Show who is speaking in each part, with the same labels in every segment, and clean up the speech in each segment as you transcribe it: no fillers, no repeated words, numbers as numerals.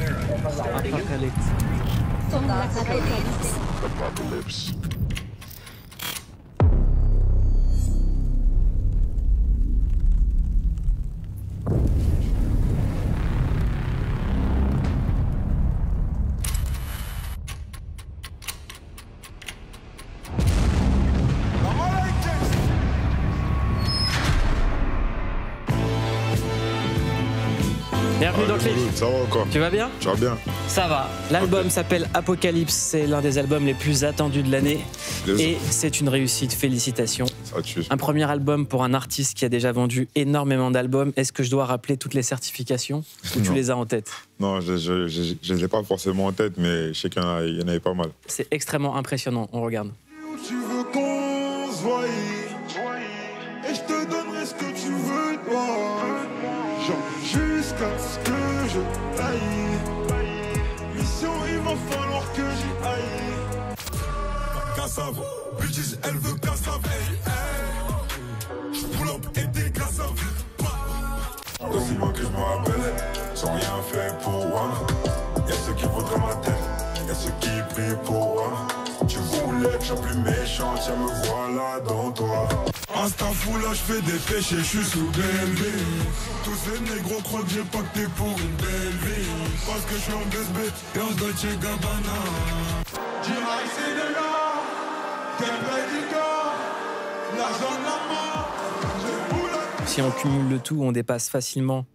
Speaker 1: Apocalypse.
Speaker 2: Apocalypse.
Speaker 1: Bienvenue dans le clip.
Speaker 2: Ça va encore?
Speaker 1: Tu vas bien?
Speaker 2: Tu vas bien?
Speaker 1: Ça va. L'album s'appelle Apocalypse, c'est l'un des albums les plus attendus de l'année. Et c'est une réussite, félicitations.
Speaker 2: Ça tue.
Speaker 1: Un premier album pour un artiste qui a déjà vendu énormément d'albums. Est-ce que je dois rappeler toutes les certifications ou tu les as en tête?
Speaker 2: Non, je ne les ai pas forcément en tête, mais je sais qu'il y en avait pas mal.
Speaker 1: C'est extrêmement impressionnant, on regarde.
Speaker 3: Tu veux qu'on se voie et je te donnerai ce que tu veux de moi. Genre jusqu'à ce que je taille. Mission, il va falloir que j'y aille. Cassave, bitches, elle veut cassave. Je pull up et des cassave. Aussi loin que je me rappelle, sans rien fait pour moi. Y'a ceux qui voudraient ma tête, y'a ceux qui prient pour moi. Tu voulais que je sois plus méchant, tiens me voilà dans toi. Insta fou là, je fais des péchés, je suis sous BLV. Tous ces négros croient que j'ai pacté pour une belle vie. Parce que je suis en BSB et en Dolce Gabbana. Dis-moi c'est de là, quel prédicat, l'argent de la mort, je voulais.
Speaker 1: Si on cumule le tout, on dépasse facilement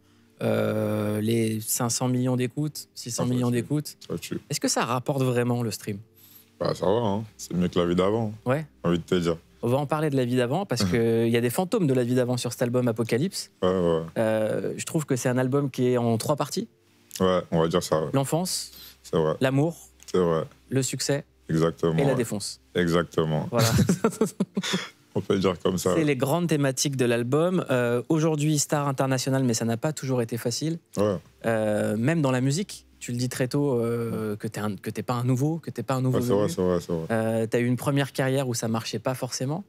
Speaker 1: les 500 millions d'écoutes, 600 millions d'écoutes. Est-ce que ça rapporte vraiment le stream?
Speaker 2: Bah ça va, hein. C'est mieux que la vie d'avant.
Speaker 1: Ouais.
Speaker 2: J'ai envie de te dire.
Speaker 1: On va en parler de la vie d'avant parce qu'il y a des fantômes de la vie d'avant sur cet album Apocalypse.
Speaker 2: Ouais.
Speaker 1: Je trouve que c'est un album qui est en 3 parties.
Speaker 2: Ouais, on va dire ça. Ouais.
Speaker 1: L'enfance,
Speaker 2: c'est vrai.
Speaker 1: L'amour,
Speaker 2: c'est vrai.
Speaker 1: Le succès.
Speaker 2: Exactement.
Speaker 1: Et la défonce.
Speaker 2: Exactement.
Speaker 1: Voilà.
Speaker 2: On peut le dire comme ça.
Speaker 1: C'est les grandes thématiques de l'album. Aujourd'hui, star international, mais ça n'a pas toujours été facile.
Speaker 2: Ouais.
Speaker 1: Même dans la musique. Tu le dis très tôt que t'es pas un nouveau, que t'es pas un nouveau.
Speaker 2: Ouais, c'est vrai.
Speaker 1: T'as eu une première carrière où ça marchait pas forcément.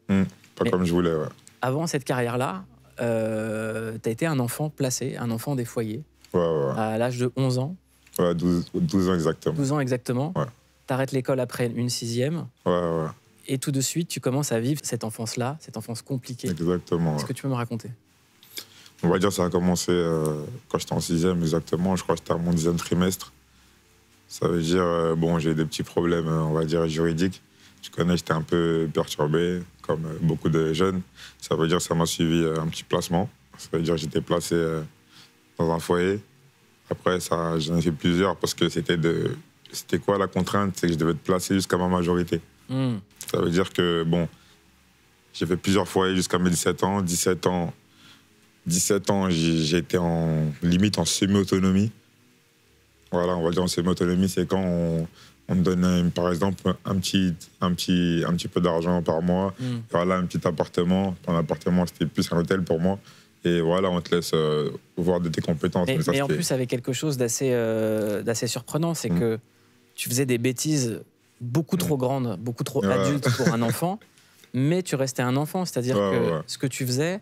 Speaker 2: Pas comme je voulais, ouais.
Speaker 1: Avant cette carrière-là, t'as été un enfant placé, un enfant des foyers.
Speaker 2: Ouais.
Speaker 1: À l'âge de 11 ans.
Speaker 2: Ouais, 12 ans exactement.
Speaker 1: 12 ans exactement.
Speaker 2: Ouais.
Speaker 1: T'arrêtes l'école après une 6e.
Speaker 2: Ouais.
Speaker 1: Et tout de suite, tu commences à vivre cette enfance-là, cette enfance compliquée.
Speaker 2: Exactement.
Speaker 1: Est-ce que tu peux me raconter?
Speaker 2: On va dire que ça a commencé quand j'étais en 6e exactement. Je crois que j'étais à mon 10e trimestre. Ça veut dire, bon, j'ai des petits problèmes, on va dire, juridiques. Tu connais, j'étais un peu perturbé, comme beaucoup de jeunes. Ça veut dire que ça m'a suivi un petit placement. Ça veut dire que j'étais placé dans un foyer. Après, j'en ai fait plusieurs parce que c'était quoi la contrainte? C'est que je devais être placé jusqu'à ma majorité. Ça veut dire que, bon, j'ai fait plusieurs foyers jusqu'à mes 17 ans. 17 ans, j'ai été limite en semi-autonomie. Voilà, on va dire en semi-autonomie, c'est quand on me donne, par exemple, un petit peu d'argent par mois. Voilà, un petit appartement. Ton appartement, c'était plus un hôtel pour moi. Et voilà, on te laisse voir de tes compétences.
Speaker 1: Mais en plus, avec quelque chose d'assez surprenant, c'est que tu faisais des bêtises beaucoup trop grandes, beaucoup trop adultes pour un enfant. Mais tu restais un enfant, c'est-à-dire que ce que tu faisais,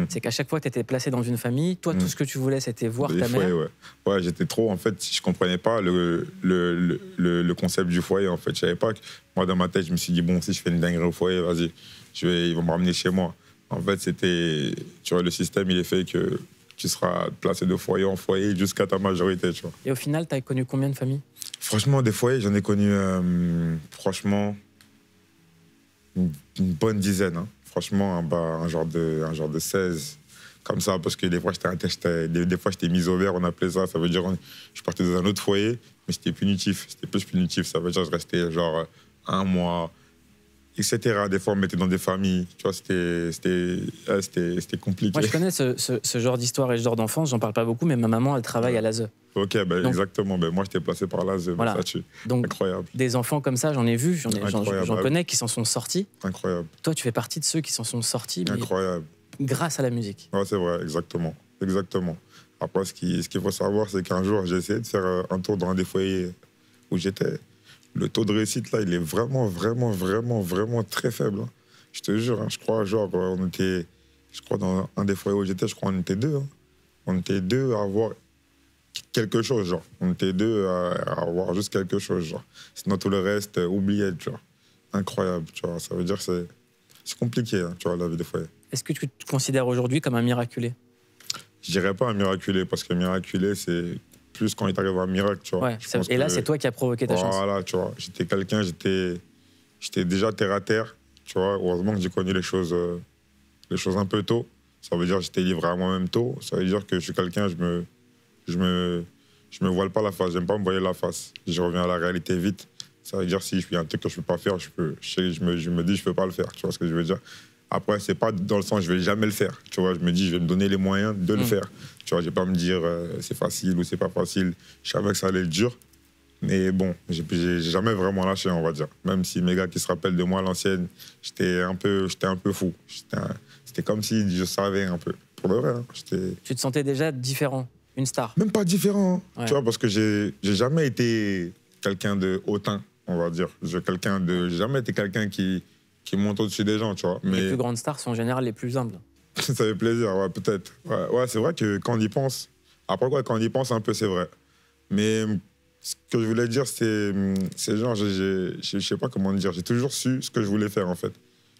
Speaker 1: c'est qu'à chaque fois que tu étais placé dans une famille, toi, tout ce que tu voulais, c'était voir ta mère.
Speaker 2: Ouais, j'étais trop, en fait, je comprenais pas le concept du foyer, en fait. Je savais pas que, moi, dans ma tête, je me suis dit, bon, si je fais une dinguerie au foyer, vas-y, ils vont me ramener chez moi. En fait, c'était, tu vois, le système, il est fait que tu seras placé de foyer en foyer jusqu'à ta majorité, tu vois.
Speaker 1: Et au final, tu as connu combien de familles?
Speaker 2: Franchement, des foyers, j'en ai connu, franchement, une bonne dizaine, hein. Franchement, un genre de 16, comme ça, parce que des fois, j'étais mis au vert, on appelait ça. Ça veut dire je partais dans un autre foyer, mais c'était punitif. C'était plus punitif. Ça veut dire que je restais genre 1 mois, etc. Des fois, on me mettait dans des familles. Tu vois, c'était compliqué.
Speaker 1: Moi, je connais ce genre d'histoire et ce genre d'enfance. J'en parle pas beaucoup, mais ma maman, elle travaille à l'ASE.
Speaker 2: Ok, ben exactement. Ben, moi, j'étais placé par l'ASE.
Speaker 1: Voilà. Donc,
Speaker 2: incroyable.
Speaker 1: Des enfants comme ça, j'en ai vu, j'en connais qui s'en sont sortis.
Speaker 2: Incroyable.
Speaker 1: Toi, tu fais partie de ceux qui s'en sont sortis. Mais
Speaker 2: incroyable.
Speaker 1: Grâce à la musique.
Speaker 2: Ouais, c'est vrai, exactement. Après, ce qu'il faut savoir, c'est qu'un jour, j'ai essayé de faire un tour dans un des foyers où j'étais. Le taux de réussite, là, il est vraiment très faible. Hein. Je te jure, hein, je crois, dans un des foyers où j'étais, je crois qu'on était 2. Hein. On était 2 à avoir quelque chose, genre. On était deux à avoir juste quelque chose, genre. Sinon, tout le reste, oublié, tu vois. Incroyable, tu vois. Ça veut dire que c'est compliqué, hein, tu vois, la vie des fois.
Speaker 1: Est-ce que tu te considères aujourd'hui comme un miraculé?
Speaker 2: Je dirais pas un miraculé, parce que miraculé, c'est plus quand il t'arrive un miracle, tu vois.
Speaker 1: Ouais, et là, c'est toi qui as provoqué ta chance.
Speaker 2: Voilà, tu vois. J'étais quelqu'un, j'étais déjà terre à terre, tu vois. Heureusement que j'ai connu les choses un peu tôt. Ça veut dire que j'étais livré à moi-même tôt. Ça veut dire que je suis quelqu'un, je me voile pas la face. J'aime pas me voiler la face. Je reviens à la réalité vite. Ça veut dire si je fais un truc que je peux pas faire, je me dis je peux pas le faire. Tu vois ce que je veux dire? Après, c'est pas dans le sens je vais jamais le faire. Tu vois, je me dis je vais me donner les moyens de le faire. Tu vois, je vais pas me dire c'est facile ou c'est pas facile. Je savais que ça allait être dur. Mais bon, j'ai jamais vraiment lâché, on va dire. Même si mes gars qui se rappellent de moi à l'ancienne, j'étais un peu fou. C'était comme si je savais un peu. Pour de vrai, hein.
Speaker 1: Tu te sentais déjà différent, une star?
Speaker 2: Même pas différent, hein.
Speaker 1: Ouais.
Speaker 2: Tu vois, parce que j'ai jamais été quelqu'un de hautain, on va dire. J'ai jamais été quelqu'un qui monte au-dessus des gens, tu vois. Mais
Speaker 1: les plus grandes stars sont en général les plus humbles.
Speaker 2: ça fait plaisir, ouais, peut-être. Ouais, c'est vrai que quand on y pense, après quoi, quand on y pense un peu, c'est vrai. Mais ce que je voulais dire, c'est genre, je sais pas comment dire, j'ai toujours su ce que je voulais faire, en fait.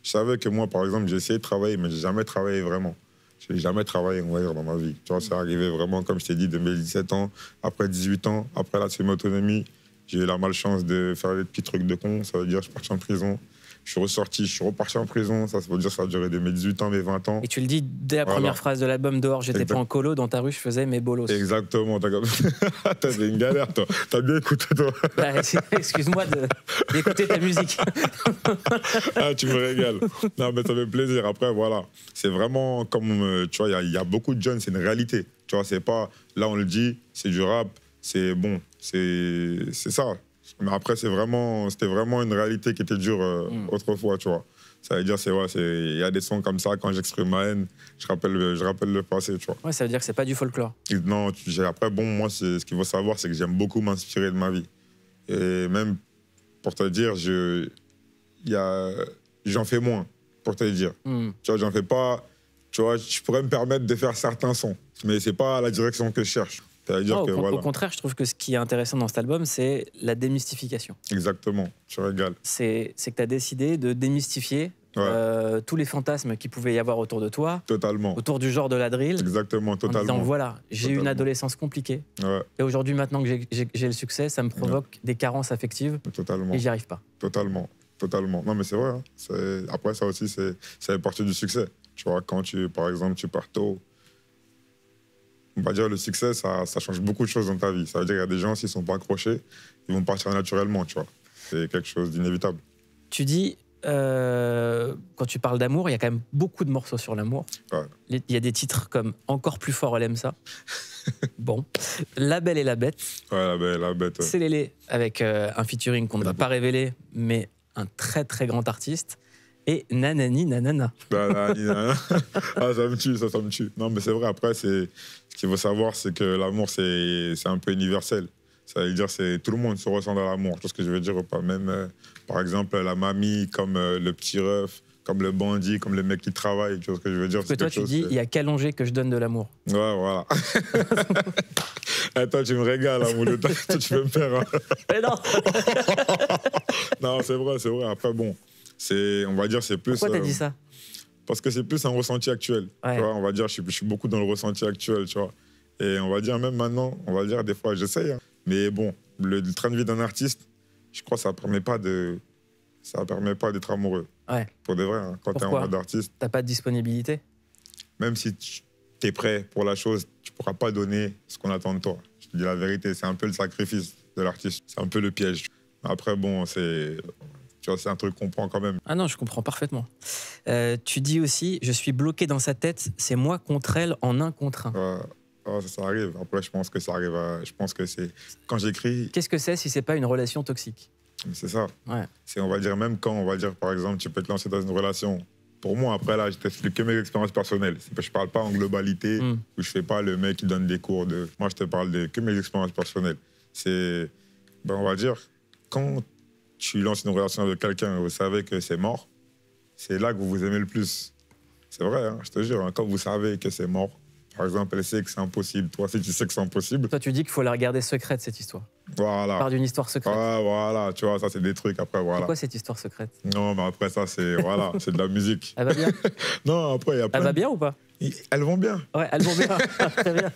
Speaker 2: Je savais que moi, par exemple, j'ai essayé de travailler, mais j'ai jamais travaillé vraiment. Je n'ai jamais travaillé, on va dire, dans ma vie. Tu vois, c'est arrivé vraiment, comme je t'ai dit, de mes 17 ans, après 18 ans, après la semi-autonomie. J'ai eu la malchance de faire des petits trucs de con. Ça veut dire que je suis parti en prison. Je suis ressorti, je suis reparti en prison. Ça veut dire que ça a duré de mes 18 ans, mes 20 ans.
Speaker 1: Et tu le dis dès la première phrase de l'album, dehors, j'étais pas en colo, dans ta rue, je faisais mes bolos.
Speaker 2: Exactement. T'as une galère, toi. T'as bien écouté, toi.
Speaker 1: Bah, excuse-moi d'écouter ta musique.
Speaker 2: Ah, tu me régales. Non, mais ça fait plaisir. Après, voilà. C'est vraiment comme, tu vois, il y a beaucoup de jeunes, c'est une réalité. Tu vois, c'est pas, là, on le dit, c'est du rap, c'est bon, c'est ça. Mais après, c'était vraiment une réalité qui était dure autrefois, tu vois. Ça veut dire, il y a des sons comme ça, quand j'exprime ma haine, je rappelle le passé, tu vois.
Speaker 1: Ouais, ça veut dire que c'est pas du folklore.
Speaker 2: Non, après, bon, moi, ce qu'il faut savoir, c'est que j'aime beaucoup m'inspirer de ma vie. Et même, pour te dire, j'en fais moins, pour te dire. Tu vois, j'en fais pas, tu vois, je pourrais me permettre de faire certains sons, mais c'est pas la direction que je cherche.
Speaker 1: Au contraire, je trouve que ce qui est intéressant dans cet album, c'est la démystification.
Speaker 2: Exactement, tu régales.
Speaker 1: C'est que tu as décidé de démystifier tous les fantasmes qu'il pouvait y avoir autour de toi.
Speaker 2: Totalement.
Speaker 1: Autour du genre de la drill.
Speaker 2: Exactement, totalement.
Speaker 1: En disant, voilà, j'ai eu une adolescence compliquée. Ouais. Et aujourd'hui, maintenant que j'ai le succès, ça me provoque des carences affectives.
Speaker 2: Totalement.
Speaker 1: Et j'y arrive pas.
Speaker 2: Totalement. Non, mais c'est vrai. Hein. Après, ça aussi, ça fait partie du succès. Tu vois, quand par exemple, tu pars tôt, on va dire le succès, ça change beaucoup de choses dans ta vie. Ça veut dire qu'il y a des gens, s'ils ne sont pas accrochés, ils vont partir naturellement, tu vois. C'est quelque chose d'inévitable.
Speaker 1: Tu dis, quand tu parles d'amour, il y a quand même beaucoup de morceaux sur l'amour.
Speaker 2: Ouais.
Speaker 1: Il y a des titres comme Encore plus fort, elle aime ça. Bon. La Belle et la Bête.
Speaker 2: Ouais, La Belle et la Bête. Ouais.
Speaker 1: C'est Lélé, avec un featuring qu'on ne va pas révéler, mais un très très grand artiste. Et Nanani Nanana.
Speaker 2: Nanani Nanana. Ah, ça me tue. Non, mais c'est vrai, après, ce qu'il faut savoir, c'est que l'amour, c'est un peu universel. Ça veut dire que tout le monde se ressent dans l'amour. Tu vois ce que je veux dire ou pas? Même, par exemple, la mamie, comme le petit ref, comme le bandit, comme le mec qui travaille. Tu vois ce que je veux dire?
Speaker 1: Parce que toi, tu dis, il y a qu'allongé que je donne de l'amour.
Speaker 2: Ouais, voilà. Toi, tu me régales, hein, Mouloud. Toi, tu peux me faire. Hein.
Speaker 1: Mais non.
Speaker 2: Non, c'est vrai. Après, bon. On va dire, c'est plus...
Speaker 1: Pourquoi t'as dit ça?
Speaker 2: Parce que c'est plus un ressenti actuel. Ouais. Tu vois, on va dire, je suis beaucoup dans le ressenti actuel, tu vois. Et on va dire, même maintenant, on va dire, des fois, j'essaye. Hein. Mais bon, le train de vie d'un artiste, je crois que ça permet pas d'être amoureux.
Speaker 1: Ouais.
Speaker 2: Pour de vrai, hein, quand t'es en mode artiste.
Speaker 1: T'as pas de disponibilité?
Speaker 2: Même si t'es prêt pour la chose, tu pourras pas donner ce qu'on attend de toi. Je te dis la vérité, c'est un peu le sacrifice de l'artiste. C'est un peu le piège. Après, bon, c'est un truc qu'on comprend quand même.
Speaker 1: Ah non, je comprends parfaitement. Tu dis aussi, je suis bloqué dans sa tête, c'est moi contre elle en un contre un.
Speaker 2: Ça arrive. Après, je pense que ça arrive je pense que c'est... Quand j'écris...
Speaker 1: Qu'est-ce que c'est si c'est pas une relation toxique?
Speaker 2: C'est ça.
Speaker 1: Ouais.
Speaker 2: On va dire, même quand, on va dire, par exemple, tu peux te lancer dans une relation. Pour moi, après, là, je t'explique que mes expériences personnelles. Je parle pas en globalité, où je fais pas le mec qui donne des cours de... Moi, je te parle que mes expériences personnelles. On va dire, quand tu lances une relation avec quelqu'un et vous savez que c'est mort, c'est là que vous vous aimez le plus. C'est vrai, hein, je te jure. Hein, quand vous savez que c'est mort, Par exemple, elle sait que c'est impossible. Toi, si tu sais que c'est impossible.
Speaker 1: Toi, tu dis qu'il faut la garder secrète, cette histoire.
Speaker 2: Voilà.
Speaker 1: On parle d'une histoire secrète.
Speaker 2: Ouais, voilà, tu vois, ça, c'est des trucs après, voilà.
Speaker 1: C'est quoi cette histoire secrète?
Speaker 2: Non, mais après, ça, c'est voilà, c'est de la musique.
Speaker 1: Elle va bien?
Speaker 2: Non, après, il y a plein.
Speaker 1: Elle va bien ou pas?
Speaker 2: Elles vont bien.
Speaker 1: Ouais, elles vont bien. Très bien.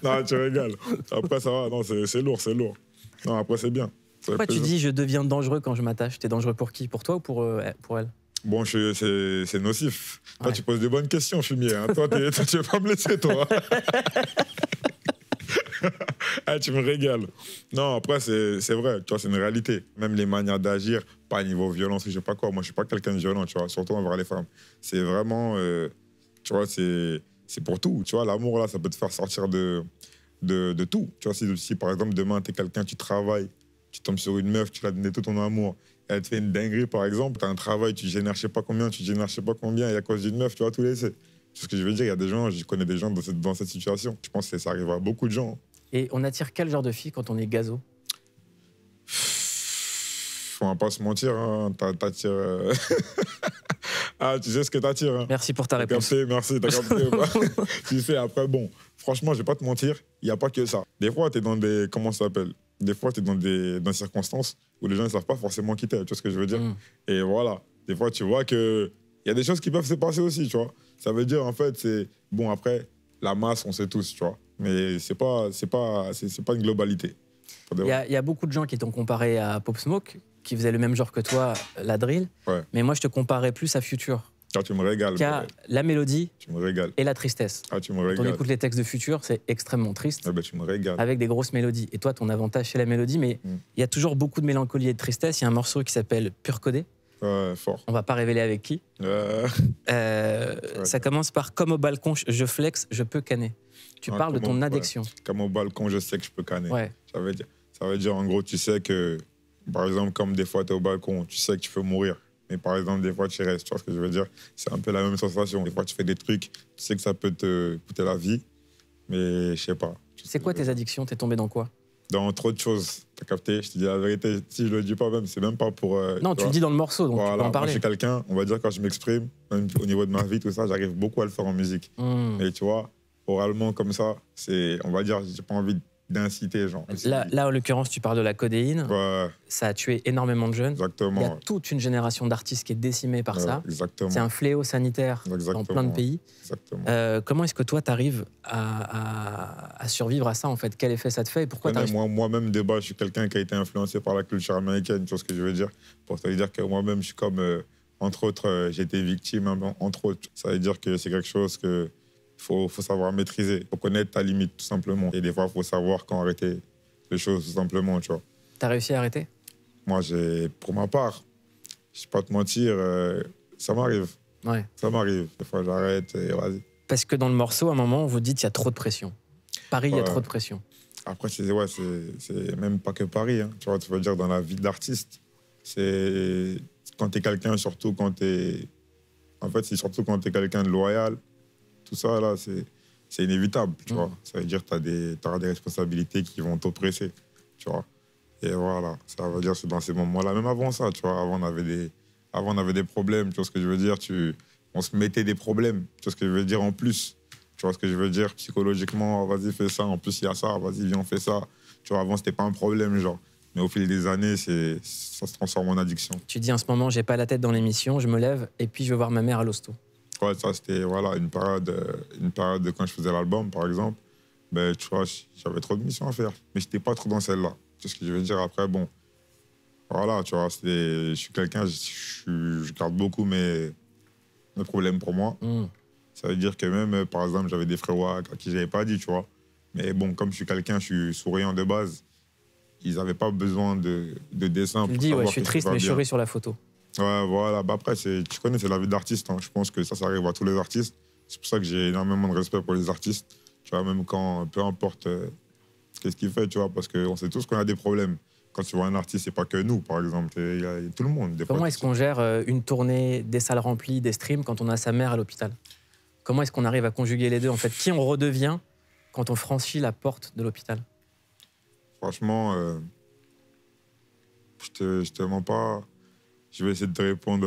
Speaker 2: Non, tu rigoles. Après, ça va. Non, c'est lourd, c'est lourd. Non, après, c'est bien.
Speaker 1: Pourquoi tu dis je deviens dangereux quand je m'attache? T'es dangereux pour qui? Pour toi ou pour elle?
Speaker 2: Bon, c'est nocif. Toi,
Speaker 1: Ouais.
Speaker 2: tu poses des bonnes questions, Fumier. Hein. Toi, tu veux pas me laisser, toi. Ah, tu me régales. Non, après, c'est vrai. Tu vois, c'est une réalité. Même les manières d'agir, pas à niveau violence, je sais pas quoi. Moi, je suis pas quelqu'un de violent, tu vois, surtout envers les femmes. C'est vraiment, tu vois, c'est pour tout. Tu vois, l'amour, là, ça peut te faire sortir de tout. Tu vois, si par exemple, demain, tu es quelqu'un, tu travailles, tu tombes sur une meuf, tu l'as donné tout ton amour, elle te fait une dinguerie, par exemple, tu as un travail, tu génères je sais pas combien, et à cause d'une meuf, tu vas tout laisser. C'est ce que je veux dire. Il y a des gens, je connais des gens dans cette situation. Je pense que ça arrive à beaucoup de gens.
Speaker 1: Et on attire quel genre de fille quand on est gazo?
Speaker 2: On va pas se mentir, hein, t'attires. Ah, tu sais ce que t'attires. Hein.
Speaker 1: Merci pour ta réponse.
Speaker 2: Capté, merci, t'as capté. Tu sais, après, bon, franchement, je vais pas te mentir, il n'y a pas que ça. Des fois, tu es dans des. Comment ça s'appelle? Des fois, tu es dans des circonstances où les gens ne savent pas forcément qui t'es, tu vois ce que je veux dire? Et voilà, des fois, tu vois qu'il y a des choses qui peuvent se passer aussi, tu vois. Ça veut dire, en fait, c'est. Bon, après, la masse, on sait tous, tu vois. Mais c'est pas une globalité.
Speaker 1: Il y a beaucoup de gens qui t'ont comparé à Pop Smoke, qui faisaient le même genre que toi, la drill.
Speaker 2: Ouais.
Speaker 1: Mais moi, je te comparais plus à Future.
Speaker 2: Ah, tu me régales.
Speaker 1: Qui a la mélodie
Speaker 2: tu me régales.
Speaker 1: et la tristesse.
Speaker 2: Ah, tu me
Speaker 1: Quand
Speaker 2: régales.
Speaker 1: on écoute les textes de Future, c'est extrêmement triste.
Speaker 2: Ah, ben, tu me régales.
Speaker 1: Avec des grosses mélodies. Et toi, ton avantage, c'est la mélodie, mais il y a toujours beaucoup de mélancolie et de tristesse. Il y a un morceau qui s'appelle Pur Codé.
Speaker 2: Ouais, fort.
Speaker 1: On va pas révéler avec qui. Ça commence par comme au balcon, je flex, je peux canner. Tu parles de ton addiction.
Speaker 2: Comme au balcon, je sais que je peux canner.
Speaker 1: Ouais.
Speaker 2: Ça veut dire, en gros, tu sais que, par exemple, comme des fois, tu es au balcon, tu sais que tu peux mourir. Mais par exemple, des fois, tu restes. Tu vois ce que je veux dire? C'est un peu la même sensation. Des fois, tu fais des trucs, tu sais que ça peut te coûter la vie, mais je sais pas.
Speaker 1: C'est quoi tes addictions? T'es tombé dans quoi?
Speaker 2: Dans trop de choses. T'as capté? Je te dis la vérité. Si je le dis pas même, c'est même pas pour...
Speaker 1: non, tu le dis dans le morceau, donc
Speaker 2: voilà,
Speaker 1: tu peux en parler.
Speaker 2: Moi, je suis quelqu'un, on va dire, quand je m'exprime, même au niveau de ma vie, tout ça, j'arrive beaucoup à le faire en musique. Et tu vois, oralement, comme ça, c'est, on va dire, j'ai pas envie d'inciter, genre.
Speaker 1: Là, en l'occurrence, tu parles de la codéine.
Speaker 2: Ouais.
Speaker 1: Ça a tué énormément de jeunes.
Speaker 2: Exactement.
Speaker 1: Il y a toute une génération d'artistes qui est décimée par ça.
Speaker 2: Exactement.
Speaker 1: C'est un fléau sanitaire dans plein de pays.
Speaker 2: Exactement.
Speaker 1: Comment est-ce que toi, tu arrives à survivre à ça, en fait? Quel effet ça te fait et pourquoi
Speaker 2: Moi-même, de base, je suis quelqu'un qui a été influencé par la culture américaine, tu vois ce que je veux dire? Pour te dire que moi-même, je suis comme, entre autres, j'ai été victime, entre autres. Ça veut dire que c'est quelque chose que faut savoir maîtriser. Il faut connaître ta limite, tout simplement. Et des fois, il faut savoir quand arrêter les choses, tout simplement, tu vois.
Speaker 1: T'as réussi à arrêter?
Speaker 2: Moi, pour ma part, je ne vais pas te mentir, ça m'arrive.
Speaker 1: Ouais.
Speaker 2: Ça m'arrive. Des fois, j'arrête et vas-y.
Speaker 1: Parce que dans le morceau, à un moment, vous dites qu'il y a trop de pression. Paris, il y a trop de pression.
Speaker 2: Après, c'est même pas que Paris. Hein. Tu vois, tu veux dire, dans la vie d'artiste, c'est quand tu es quelqu'un, surtout quand tu es... En fait, c'est surtout quand tu es quelqu'un de loyal. Tout ça, là, c'est inévitable, tu vois. Ça veut dire que tu auras des responsabilités qui vont t'oppresser, tu vois. Et voilà, ça veut dire que c'est dans ces moments-là, même avant ça, tu vois. Avant, on avait des problèmes, tu vois ce que je veux dire. On se mettait des problèmes, tu vois ce que je veux dire, en plus. Tu vois ce que je veux dire, psychologiquement, vas-y, fais ça. En plus, il y a ça, vas-y, viens, on fait ça. Tu vois, avant, c'était pas un problème, genre. Mais au fil des années, ça se transforme en addiction.
Speaker 1: Tu dis en ce moment, j'ai pas la tête dans l'émission, je me lève et puis je vais voir ma mère à l'hosto.
Speaker 2: Ouais, ça, c'était une période de quand je faisais l'album, par exemple. Ben, tu vois, j'avais trop de missions à faire. Mais je n'étais pas trop dans celle-là. Tu sais ce que je veux dire? Après, bon, voilà, tu vois, je suis quelqu'un, je garde beaucoup mes problèmes pour moi. Ça veut dire que même, par exemple, j'avais des frérots à qui je n'avais pas dit, tu vois. Mais bon, comme je suis quelqu'un, je suis souriant de base, ils n'avaient pas besoin de dessin.
Speaker 1: Tu le dis, ouais, je suis triste, mais je souris sur la photo.
Speaker 2: Ouais, voilà. Bah après, tu connais, c'est la vie d'artiste. Hein. Je pense que ça arrive à tous les artistes. C'est pour ça que j'ai énormément de respect pour les artistes. Tu vois, même quand, peu importe qu'est-ce qu'il fait, tu vois, parce qu'on sait tous qu'on a des problèmes. Quand tu vois un artiste, c'est pas que nous, par exemple. Il y a tout le monde.
Speaker 1: Comment est-ce qu'on gère une tournée, des salles remplies, des streams quand on a sa mère à l'hôpital? Comment est-ce qu'on arrive à conjuguer les deux, en fait? Qui on redevient quand on franchit la porte de l'hôpital?
Speaker 2: Franchement, je te mens pas. Je vais essayer de te répondre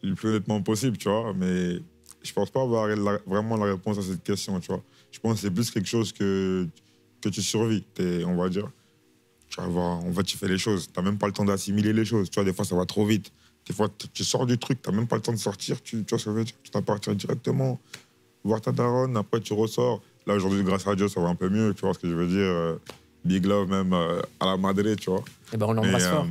Speaker 2: le plus honnêtement possible, tu vois. Mais je pense pas avoir vraiment la réponse à cette question, tu vois. Je pense que c'est plus quelque chose que tu survis, on va dire. Tu vas voir, en fait, tu fais les choses. Tu n'as même pas le temps d'assimiler les choses. Tu vois, des fois, ça va trop vite. Des fois, tu sors du truc, tu n'as même pas le temps de sortir. Tu vois ce que je veux dire? Tu t'appartiens directement, voir ta daronne, après tu ressors. Là, aujourd'hui, grâce à Dieu, ça va un peu mieux. Tu vois ce que je veux dire? Big love, même à la Madrid, tu vois.
Speaker 1: Et ben, on l'embrasse fort.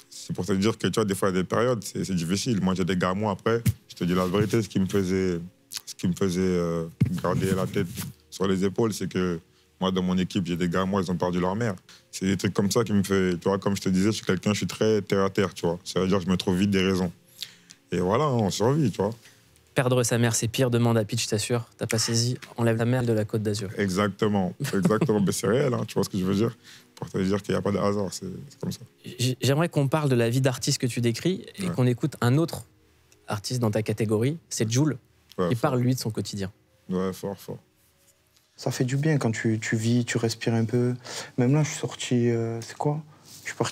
Speaker 2: C'est pour te dire que, tu vois, des fois, il y a des périodes, c'est difficile. Moi, j'ai des gars, moi, après, je te dis la vérité, ce qui me faisait garder la tête sur les épaules, c'est que moi, dans mon équipe, j'ai des gars, moi, ils ont perdu leur mère. C'est des trucs comme ça qui me fait... Tu vois, comme je te disais, je suis très terre à terre, tu vois. Ça veut dire que je me trouve vite des raisons. Et voilà, on survit, tu vois.
Speaker 1: Perdre sa mère, c'est pire, demande à Pitch, je t'assure. T'as pas saisi, enlève la mère de la Côte d'Azur.
Speaker 2: Exactement, mais c'est réel, hein, tu vois ce que je veux dire? Pour te dire qu'il n'y a pas de hasard, c'est comme ça.
Speaker 1: J'aimerais qu'on parle de la vie d'artiste que tu décris et qu'on écoute un autre artiste dans ta catégorie, c'est Jul, qui parle, lui, de son quotidien.
Speaker 2: Ouais, fort.
Speaker 4: Ça fait du bien quand tu vis, tu respires un peu. Même là, je suis sorti, c'est quoi?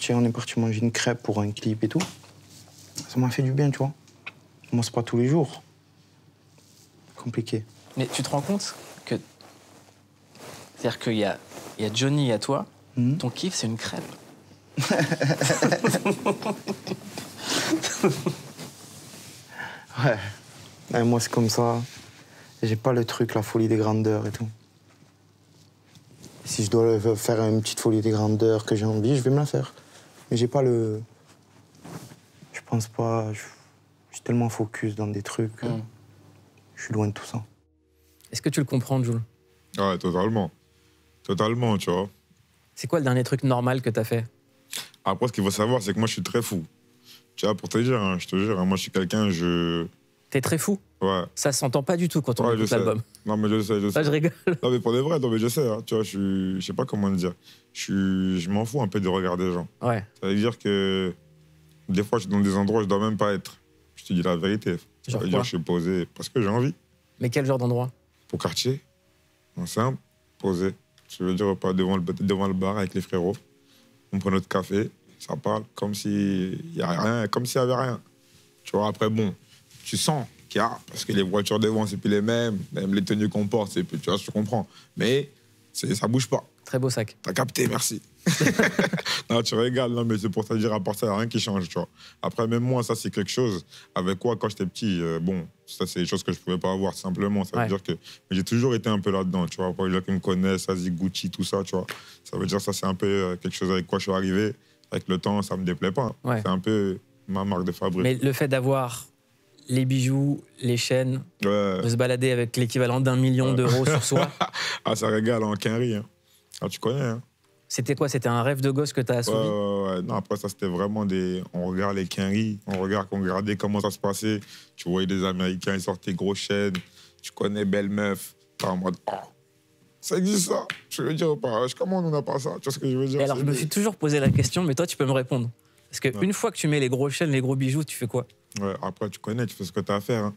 Speaker 4: On est parti manger une crêpe pour un clip et tout. Ça m'a fait du bien, tu vois. Moi, c'est pas tous les jours. Compliqué.
Speaker 1: Mais tu te rends compte que... C'est-à-dire qu'il y a Johnny et à toi, ton kiff, c'est une crêpe.
Speaker 4: Ouais. Moi, c'est comme ça. J'ai pas le truc, la folie des grandeurs et tout. Si je dois faire une petite folie des grandeurs que j'ai envie, je vais me la faire. Mais j'ai pas le... Je pense pas... Je suis tellement focus dans des trucs. Je suis loin de tout ça.
Speaker 1: Est-ce que tu le comprends, Jul?
Speaker 2: Ouais, totalement. Totalement, tu vois.
Speaker 1: C'est quoi le dernier truc normal que t'as fait?
Speaker 2: Après, ce qu'il faut savoir, c'est que moi, je suis très fou. Tu vois, pour te dire, hein, je te jure, hein, moi, je suis quelqu'un,
Speaker 1: T'es très fou?
Speaker 2: Ouais.
Speaker 1: Ça s'entend pas du tout quand on écoute l'album.
Speaker 2: Non, mais je sais.
Speaker 1: Ça, je rigole.
Speaker 2: Non, mais pour de vrai, non, mais je sais, hein, tu vois, je sais pas comment le dire. Je m'en fous un peu de regarder les gens.
Speaker 1: Ouais.
Speaker 2: Ça veut dire que des fois, je suis dans des endroits où je dois même pas être. Je te dis la vérité. Ça veut dire que je suis posé parce que j'ai envie.
Speaker 1: Mais quel genre d'endroit?
Speaker 2: Au quartier, en simple, posé. Je veux dire, pas devant le bar avec les frérots. On prend notre café, ça parle comme s'il y a rien, comme s'il y avait rien. Tu vois, après, bon, tu sens qu'il y a, parce que les voitures devant, c'est plus les mêmes, même les tenues qu'on porte, c'est plus, tu vois, je comprends. Mais ça bouge pas.
Speaker 1: Très beau sac.
Speaker 2: T'as capté, merci. Non, tu régales, non, mais c'est pour te dire, à part ça, il n'y a rien qui change, tu vois. Après, même moi, ça, c'est quelque chose avec quoi, quand j'étais petit, bon, ça, c'est des choses que je ne pouvais pas avoir, simplement. Ça veut dire que... Mais j'ai toujours été un peu là-dedans, tu vois. Pour les gens qui me connaissent, ça, Gucci, tout ça, tu vois. Ça veut dire que ça, c'est un peu quelque chose avec quoi je suis arrivé. Avec le temps, ça ne me déplaît pas. Ouais. C'est un peu ma marque de fabrique.
Speaker 1: Mais le fait d'avoir les bijoux, les chaînes, de se balader avec l'équivalent d'1 million d'euros sur soi...
Speaker 2: Ah, ça régale en quinri, hein. Ah, tu connais, hein.
Speaker 1: C'était quoi? C'était un rêve de gosse que tu as assouvi?
Speaker 2: Ouais. Non, après, ça, c'était vraiment des... On regarde les quinries, on regardait comment ça se passait. Tu voyais des Américains, ils sortaient gros chaînes. Tu connais Belle Meuf. T'es en mode, oh, ça existe, ça? Je veux dire, comment on n'a pas ça? Tu vois ce que je veux dire?
Speaker 1: Et alors, je me suis toujours posé la question, mais toi, tu peux me répondre. Parce qu'une fois que tu mets les gros chaînes, les gros bijoux, tu fais quoi?
Speaker 2: Ouais, après, tu connais, tu fais ce que tu as à faire. Hein.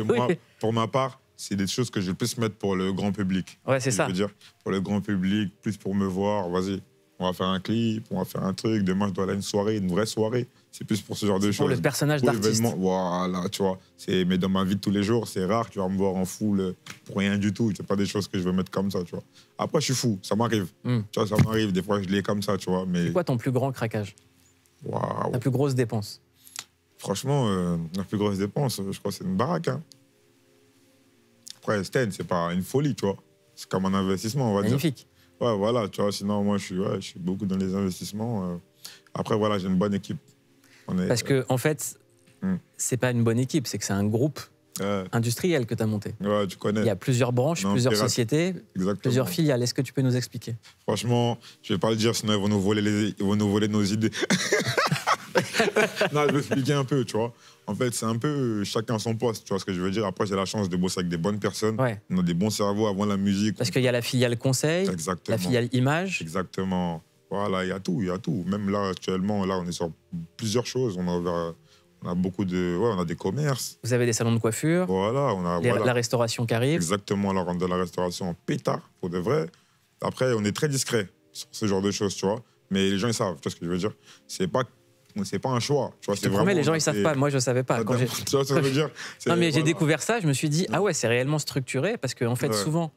Speaker 2: Moi, pour ma part, c'est des choses que je peux se mettre pour le grand public.
Speaker 1: Ouais, c'est ça.
Speaker 2: Je veux dire, pour le grand public, plus pour me voir, vas-y, on va faire un clip, on va faire un truc, demain je dois aller à une soirée, une vraie soirée. C'est plus pour ce genre de choses.
Speaker 1: Pour le personnage d'artiste.
Speaker 2: Voilà, tu vois. Mais dans ma vie de tous les jours, c'est rare, tu vas me voir en foule pour rien du tout. C'est pas des choses que je veux mettre comme ça, tu vois. Après, je suis fou, ça m'arrive. Tu vois, ça m'arrive, des fois je l'ai comme ça, tu vois. Mais...
Speaker 1: C'est quoi ton plus grand craquage?
Speaker 2: Waouh.
Speaker 1: La plus grosse dépense?
Speaker 2: Franchement, la plus grosse dépense, je crois que c'est une baraque, hein. Après, Sten, c'est pas une folie, tu vois. C'est comme un investissement, on va dire.
Speaker 1: Magnifique.
Speaker 2: Ouais, voilà, tu vois. Sinon, moi, je suis beaucoup dans les investissements. Après, voilà, j'ai une bonne équipe.
Speaker 1: Parce que, en fait, c'est pas une bonne équipe, c'est que c'est un groupe industriel que tu as monté.
Speaker 2: Ouais, tu connais.
Speaker 1: Il y a plusieurs branches, plusieurs sociétés, plusieurs filiales. Est-ce que tu peux nous expliquer?
Speaker 2: Franchement, je vais pas le dire, sinon ils vont nous voler nos idées. Non, je vais expliquer un peu, tu vois. En fait, c'est un peu chacun son poste, tu vois ce que je veux dire. Après, j'ai la chance de bosser avec des bonnes personnes. Ouais. On a des bons cerveaux avant la musique.
Speaker 1: Parce qu'il y a la filiale conseil, la filiale image.
Speaker 2: Exactement. Voilà, il y a tout, il y a tout. Même là, actuellement, là, on est sur plusieurs choses. On a beaucoup de... Ouais, on a des commerces.
Speaker 1: Vous avez des salons de coiffure.
Speaker 2: Voilà, on a...
Speaker 1: La restauration qui arrive.
Speaker 2: Exactement, là, on rentre dans la restauration en pétard, pour de vrai. Après, on est très discret sur ce genre de choses, tu vois. Mais les gens, ils savent, tu vois ce que je veux dire. C'est pas c'est pas un choix. Tu vois,
Speaker 1: je te promets, les gens, ils savent pas. Moi, je savais pas.
Speaker 2: Tu vois ce que ça veut dire?
Speaker 1: Non, mais j'ai découvert ça, je me suis dit, ah ouais, c'est réellement structuré, parce qu'en fait, souvent,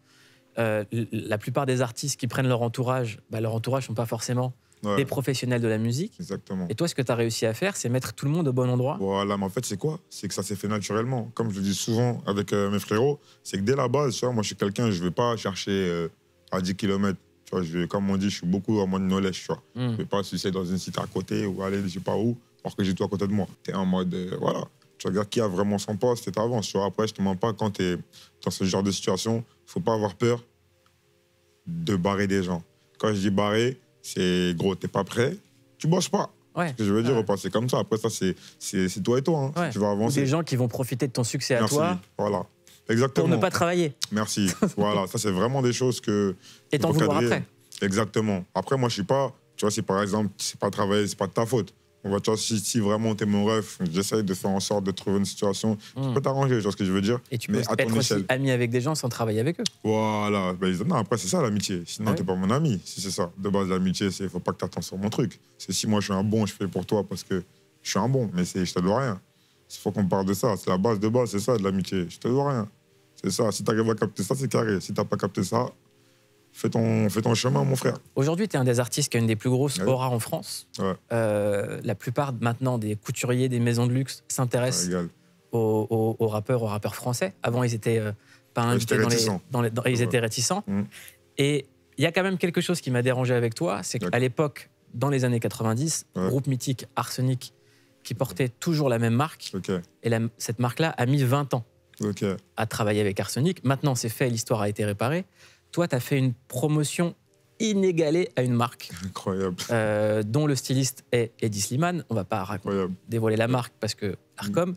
Speaker 1: la plupart des artistes qui prennent leur entourage ne sont pas forcément des professionnels de la musique.
Speaker 2: Exactement.
Speaker 1: Et toi, ce que tu as réussi à faire, c'est mettre tout le monde au bon endroit.
Speaker 2: Voilà, mais en fait, c'est quoi? C'est que ça s'est fait naturellement. Comme je le dis souvent avec mes frérots, c'est que dès la base, tu vois, moi, je suis quelqu'un, je vais pas chercher à 10 km. Tu vois, comme on dit, je suis beaucoup en mode knowledge, tu vois. Je vais pas sucer dans une cité à côté ou aller je sais pas où, alors que j'ai tout à côté de moi. Tu es en mode, voilà. Tu regardes qui a vraiment son poste et t'avances. Tu vois, après, je te mens pas, quand tu es dans ce genre de situation, faut pas avoir peur de barrer des gens. Quand je dis barrer, c'est gros, t'es pas prêt, tu bosses pas.
Speaker 1: Ouais.
Speaker 2: Ce que je veux dire, c'est comme ça. Après, ça, c'est toi et toi. Hein. Tu vas avancer.
Speaker 1: Ou des gens qui vont profiter de ton succès à toi.
Speaker 2: Voilà. Exactement.
Speaker 1: Pour ne pas travailler.
Speaker 2: Merci. Voilà, ça, c'est vraiment des choses que.
Speaker 1: Et t'en vouloir après.
Speaker 2: Exactement. Après, moi, je suis pas. Tu vois, si par exemple, c'est pas travailler, c'est pas de ta faute. On va, tu vois, si vraiment t'es mon ref, j'essaye de faire en sorte de trouver une situation. Tu peux t'arranger, tu vois ce que je veux dire.
Speaker 1: Et tu peux être aussi ami avec des gens sans travailler avec eux.
Speaker 2: Voilà. Ben, non, après, c'est ça l'amitié. Sinon, t'es pas mon ami. Si c'est ça. De base, l'amitié, il faut pas que t'attends sur mon truc. C'est si moi, je suis un bon, je fais pour toi parce que je suis un bon. Mais je te dois rien. Il faut qu'on parle de ça. C'est la base de base, c'est ça, de l'amitié. Je te dois rien. C'est ça. Si t'arrives à capter ça, c'est carré. Si t'as pas capté ça, fais ton chemin, mon frère. Aujourd'hui,
Speaker 1: tu es un des artistes qui a une des plus grosses auras en France.
Speaker 2: Ouais.
Speaker 1: La plupart maintenant des couturiers des maisons de luxe s'intéressent aux rappeurs français. Avant, ils étaient pas invités ils étaient réticents. Et il y a quand même quelque chose qui m'a dérangé avec toi, c'est qu'à l'époque, dans les années 90, groupe mythique Arsenic, qui portait toujours la même marque, et cette marque-là a mis 20 ans à travailler avec Arsenic. Maintenant, c'est fait, l'histoire a été réparée. Toi, tu as fait une promotion inégalée à une marque.
Speaker 2: Incroyable.
Speaker 1: Dont le styliste est Eddie Slimane. On ne va pas dévoiler la marque parce que Arcom.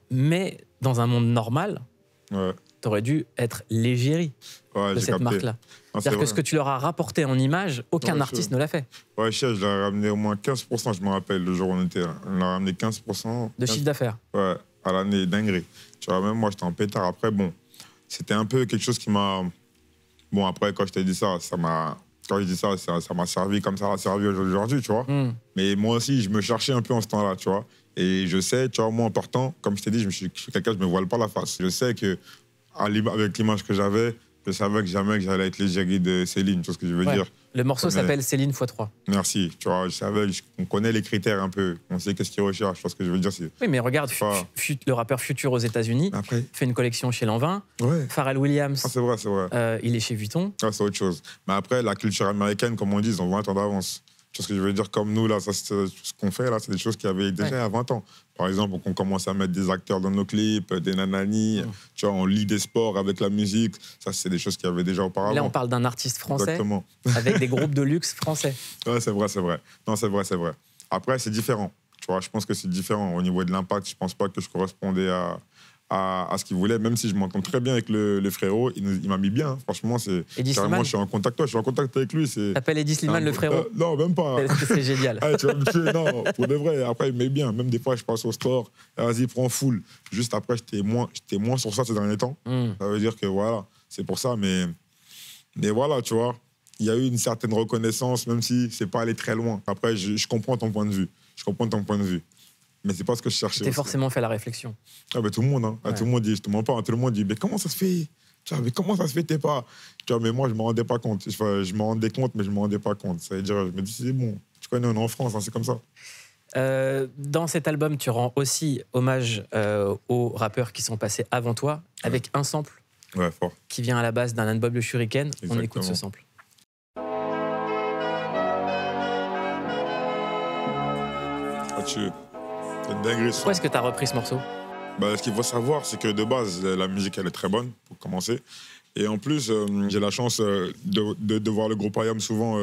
Speaker 1: Mais dans un monde normal, tu aurais dû être l'égérie de cette marque-là. C'est-à-dire que ce que tu leur as rapporté en image, aucun artiste ne l'a fait.
Speaker 2: Ouais, je l'ai ramené au moins 15%, je me rappelle, le jour où on était là. On l'a ramené 15%.
Speaker 1: De chiffre d'affaires.
Speaker 2: Ouais, à l'année, dinguerie. Tu vois, même moi, j'étais en pétard. Après, bon, c'était un peu quelque chose qui m'a... Bon, après, quand je t'ai dit ça, quand je dis ça, ça m'a servi comme ça a servi aujourd'hui, tu vois. Mais moi aussi, je me cherchais un peu en ce temps-là, tu vois. Et je sais, tu vois, moi, en partant, comme je t'ai dit, je suis quelqu'un, je me voile pas la face. Je sais que, avec l'image que j'avais, je savais que jamais que j'allais être l'égérie de Céline, tu vois ce que je veux dire.
Speaker 1: Le morceau s'appelle Céline x3.
Speaker 2: Merci, tu vois, je savais, on connaît les critères un peu, on sait qu'est-ce qu'ils recherchent, tu vois ce que je veux dire.
Speaker 1: Oui, mais regarde, le rappeur Future aux États-Unis fait une collection chez Lanvin. Pharrell Williams,
Speaker 2: c'est vrai.
Speaker 1: Il est chez Vuitton.
Speaker 2: C'est autre chose. Mais après, la culture américaine, comme on dit, ils ont 20 ans d'avance. Tu vois ce que je veux dire? Comme nous, là, ce qu'on fait, là, c'est des choses qui avaient déjà à 20 ans. Par exemple, on commence à mettre des acteurs dans nos clips, des nananis, tu vois, on lit des sports avec la musique. Ça, c'est des choses qu'il y avait déjà auparavant.
Speaker 1: Là, on parle d'un artiste français avec des groupes de luxe français.
Speaker 2: Ouais, c'est vrai. Non, c'est vrai. Après, c'est différent. Tu vois, je pense que c'est différent. Au niveau de l'impact, je pense pas que je correspondais à ce qu'il voulait, même si je m'entends très bien avec le frérot, il m'a mis bien. Hein. Franchement, carrément, je suis en contact avec lui.
Speaker 1: T'appelles Eddie Slimane le frérot?
Speaker 2: Non, même pas.
Speaker 1: C'est génial.
Speaker 2: Tu vas me tuer, non, pour de vrai. Après, il me met bien. Même des fois, je passe au store, vas-y, prends full. Juste après, j'étais moins sur ça ces derniers temps. Ça veut dire que voilà, c'est pour ça. Mais voilà, tu vois, il y a eu une certaine reconnaissance, même si c'est pas allé très loin. Après, je comprends ton point de vue. Mais c'est pas ce que je cherchais.
Speaker 1: T'es forcément fait la réflexion.
Speaker 2: Ah ben tout le monde, hein. Tout le monde dit, je te mens pas, tout le monde dit, mais comment ça se fait? Tu vois, mais comment ça se fait, t'es pas? Tu vois, mais moi, je me rendais pas compte. Je me rendais compte, mais je me rendais pas compte. Ça veut dire, je me dis, c'est bon, tu connais, on est en France, hein, c'est comme ça.
Speaker 1: Dans cet album, tu rends aussi hommage aux rappeurs qui sont passés avant toi, avec un sample qui vient à la base d'un Unbob le Shuriken. Exactement. On écoute ce sample. Pourquoi est-ce que tu as repris ce morceau?
Speaker 2: Ce qu'il faut savoir, c'est que de base, la musique, elle est très bonne, pour commencer. Et en plus, j'ai la chance de voir le groupe IAM souvent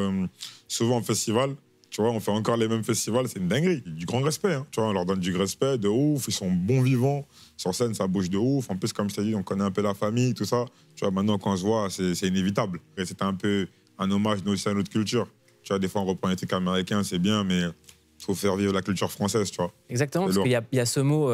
Speaker 2: en festival. Tu vois, on fait encore les mêmes festivals, c'est une dinguerie. Du grand respect, hein. Tu vois, on leur donne du respect, de ouf, ils sont bons vivants. Sur scène, ça bouge de ouf. En plus, comme je t'ai dit, on connaît un peu la famille, tout ça. Tu vois, maintenant, quand on se voit, c'est inévitable. Et c'était un peu un hommage aussi à notre culture. Tu vois, des fois, on reprend les trucs américains, c'est bien, mais il faut faire vivre la culture française, tu vois.
Speaker 1: Exactement, parce qu'il y a ce mot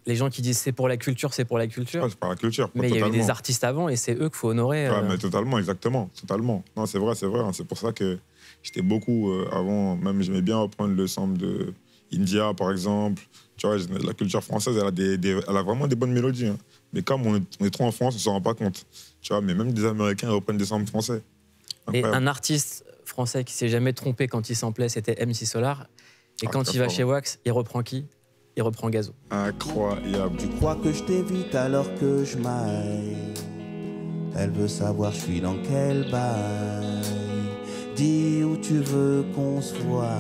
Speaker 1: les gens qui disent c'est pour la culture, c'est pour la culture.
Speaker 2: Ouais, c'est pour la culture.
Speaker 1: Mais il y a eu des artistes avant et c'est eux qu'il faut honorer.
Speaker 2: Ouais, mais totalement, exactement. Totalement. Non, c'est vrai, c'est vrai. Hein. C'est pour ça que j'étais beaucoup avant, même j'aimais bien reprendre le sample de India, par exemple. Tu vois, la culture française, elle a vraiment des bonnes mélodies. Hein. Mais comme on est trop en France, on ne s'en rend pas compte. Tu vois, mais même des Américains reprennent des samples français.
Speaker 1: Incroyable. Et un artiste français qui s'est jamais trompé quand il samplait, c'était MC Solar. Et quand il va chez Wax, il reprend qui? Il reprend Gazo.
Speaker 2: Incroyable.
Speaker 5: Tu crois que je t'évite alors que je m'aille. Elle veut savoir je suis dans quel bail. Dis où tu veux qu'on se voie.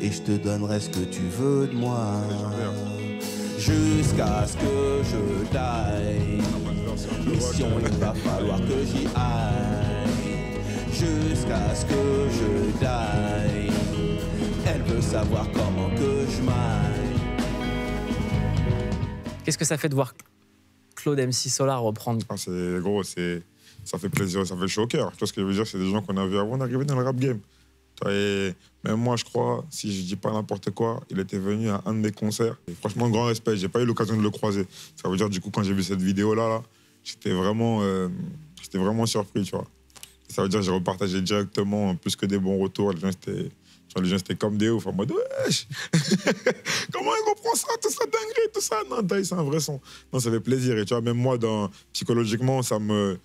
Speaker 5: Et je te donnerai ce que tu veux de moi. Jusqu'à ce que je taille. Mission, il va falloir que j'y aille. Jusqu'à ce que je taille. Elle veut savoir comment que je m'aille.
Speaker 1: Qu'est-ce que ça fait de voir Claude MC Solar reprendre?
Speaker 2: C'est gros, ça fait plaisir, ça fait chaud au cœur. Tu vois ce que je veux dire, c'est des gens qu'on a vus avant d'arriver dans le rap game. Et même moi, je crois, si je dis pas n'importe quoi, il était venu à un de mes concerts. Et franchement, grand respect, j'ai pas eu l'occasion de le croiser. Ça veut dire, du coup, quand j'ai vu cette vidéo-là, j'étais vraiment surpris, tu vois. Et ça veut dire que j'ai repartagé directement plus que des bons retours. Les gens étaient comme des ouf, en mode wesh. Comment il reprend ça, tout ça, dinguerie, tout ça. Non, c'est un vrai son. Non, ça fait plaisir. Et tu vois, même moi, psychologiquement, ça montre